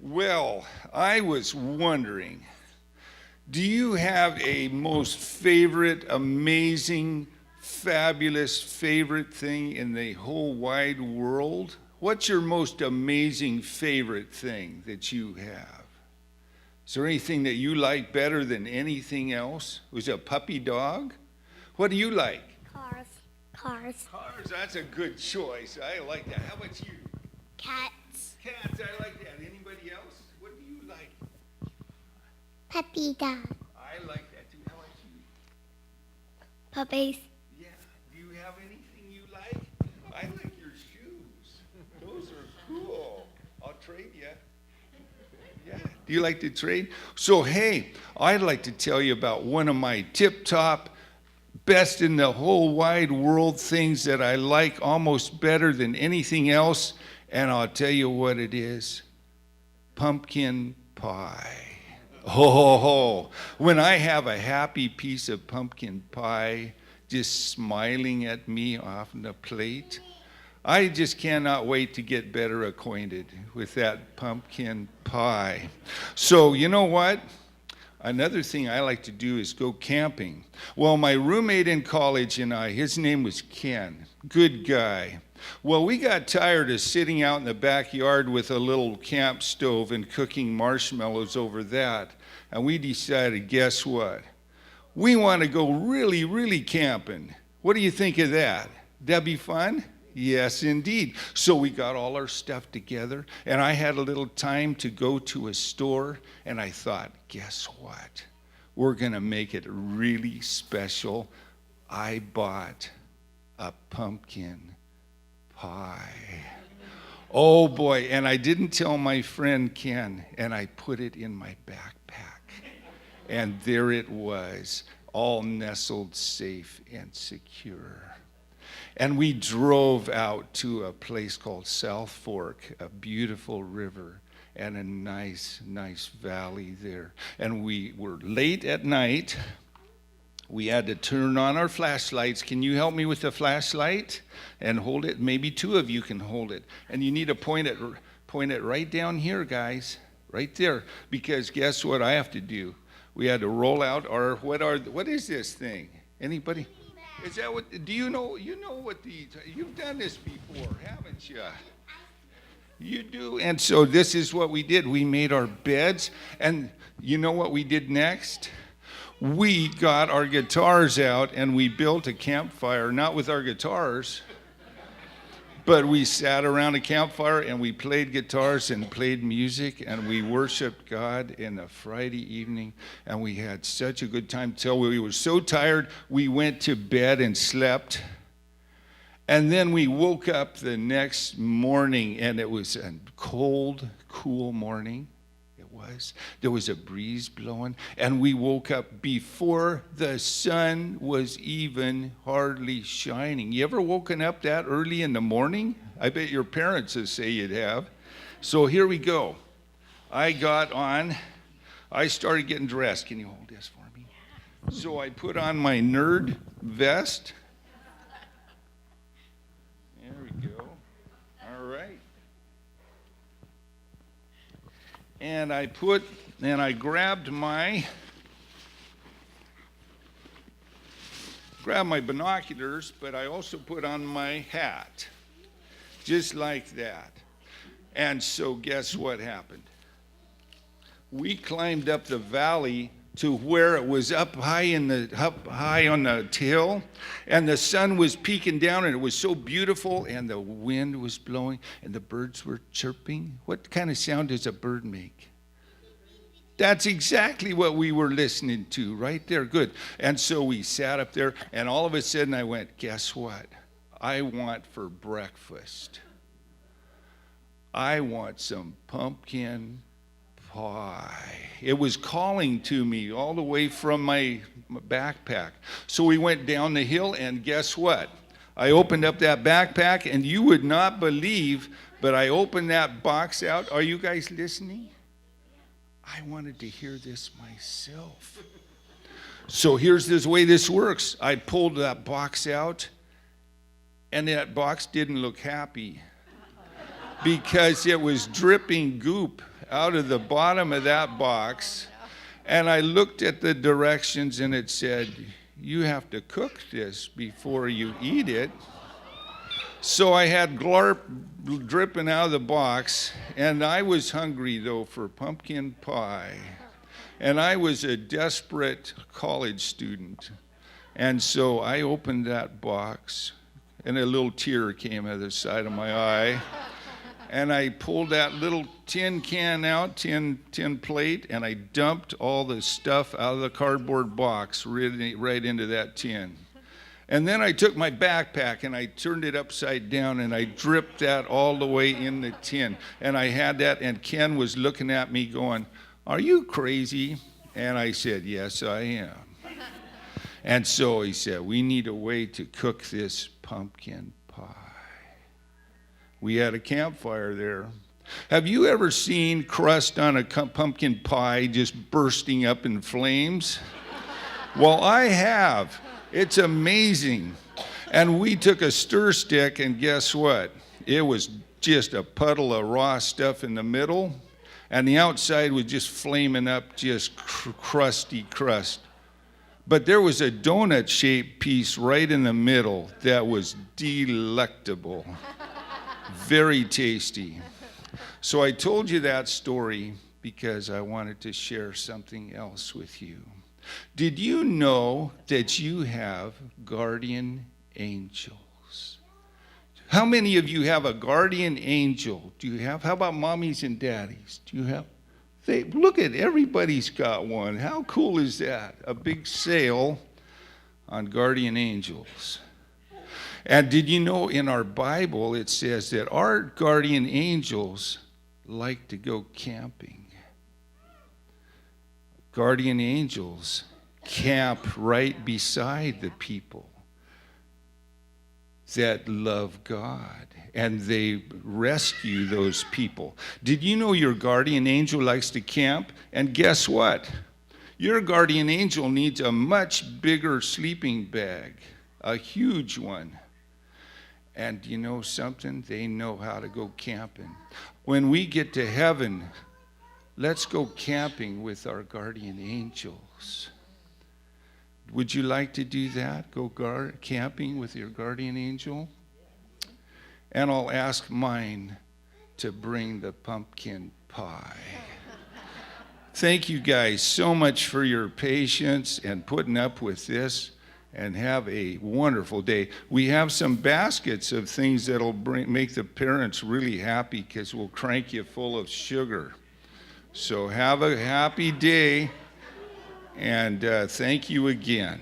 Well, I was wondering, do you have a most favorite, amazing, fabulous favorite thing in the whole wide world? What's your most amazing favorite thing that you have? Is there anything that you like better than anything else? Was it a puppy dog? What do you like? Cars. Cars. Cars, that's a good choice. I like that. How about you? Cats. Cats, I like that. Anybody else? What do you like? Puppy dog. I like that too. How about you? Puppies. Yeah. Do you have anything you like? I like your shoes. Those are cool. I'll trade you. Yeah. Do you like to trade? So, hey, I'd like to tell you about one of my tip-top, best in the whole wide world things that I like almost better than anything else. And I'll tell you what it is. Pumpkin pie. Oh, when I have a happy piece of pumpkin pie just smiling at me off the plate, I just cannot wait to get better acquainted with that pumpkin pie. So, you know what? Another thing I like to do is go camping. Well, my roommate in college and I, his name was Ken, good guy. Well, we got tired of sitting out in the backyard with a little camp stove and cooking marshmallows over that. And we decided, guess what? We want to go really, really camping. What do you think of that? That'd be fun? Yes, indeed. So we got all our stuff together, and I had a little time to go to a store, and I thought, guess what? We're going to make it really special. I bought a pumpkin pie. Oh boy, and I didn't tell my friend Ken, and I put it in my backpack. And there it was, all nestled safe and secure. And we drove out to a place called South Fork, a beautiful river and a nice valley there. And we were late at night. We had to turn on our flashlights. Can you help me with the flashlight? And hold it. Maybe two of you can hold it. And you need to point it right down here, guys. Right there. Because guess what I have to do? We had to roll out our, what is this thing? Anybody? Is that what, do you know what you've done this before, haven't you? You do. And so this is what we did. We made our beds. And you know what we did next? We got our guitars out and we built a campfire, not with our guitars, but we sat around a campfire and we played guitars and played music and we worshiped God in a Friday evening, and we had such a good time till we were so tired we went to bed and slept. And then we woke up the next morning and it was a cold, cool morning. There was a breeze blowing, and we woke up before the sun was even hardly shining. You ever woken up that early in the morning? I bet your parents would say you'd have. So here we go. I started getting dressed. Can you hold this for me? So I put on my nerd vest. There we go. All right. And I grabbed my binoculars, but I also put on my hat, just like that. And so guess what happened? We climbed up the valley to where it was up high on the hill, and the sun was peeking down, and it was so beautiful, and the wind was blowing, and the birds were chirping. What kind of sound does a bird make? That's exactly what we were listening to right there. Good. And so we sat up there, and all of a sudden I went, guess what? I want for breakfast. I want some pumpkin pie. It was calling to me all the way from my backpack. So we went down the hill, and guess what? I opened up that backpack, and you would not believe, but I opened that box out. Are you guys listening? I wanted to hear this myself. So here's the way this works. I pulled that box out, and that box didn't look happy because it was dripping goop. out of the bottom of that box, and I looked at the directions, and it said, you have to cook this before you eat it. So I had glarp dripping out of the box, and I was hungry, though, for pumpkin pie. And I was a desperate college student. And so I opened that box, and a little tear came out of the side of my eye. And I pulled that little tin can out, tin plate, and I dumped all the stuff out of the cardboard box right into that tin. And then I took my backpack and I turned it upside down and I dripped that all the way in the tin. And I had that, and Ken was looking at me going, are you crazy? And I said, yes, I am. And so he said, we need a way to cook this pumpkin pie. We had a campfire there. Have you ever seen crust on a pumpkin pie just bursting up in flames? Well, I have. It's amazing. And we took a stir stick, and guess what? It was just a puddle of raw stuff in the middle, and the outside was just flaming up, just crusty crust. But there was a donut-shaped piece right in the middle that was delectable. Very tasty. So I told you that story because I wanted to share something else with you. Did you know that you have guardian angels? How many of you have a guardian angel? Do you have? How about mommies and daddies? Do you have? Look at, everybody's got one. How cool is that? A big sale on guardian angels. And did you know in our Bible it says that our guardian angels like to go camping? Guardian angels camp right beside the people that love God, and they rescue those people. Did you know your guardian angel likes to camp? And guess what? Your guardian angel needs a much bigger sleeping bag, a huge one. And you know something? They know how to go camping. When we get to heaven, let's go camping with our guardian angels. Would you like to do that? Go camping with your guardian angel? And I'll ask mine to bring the pumpkin pie. Thank you guys so much for your patience and putting up with this, and have a wonderful day. We have some baskets of things that'll make the parents really happy, because we'll crank you full of sugar. So have a happy day, and thank you again.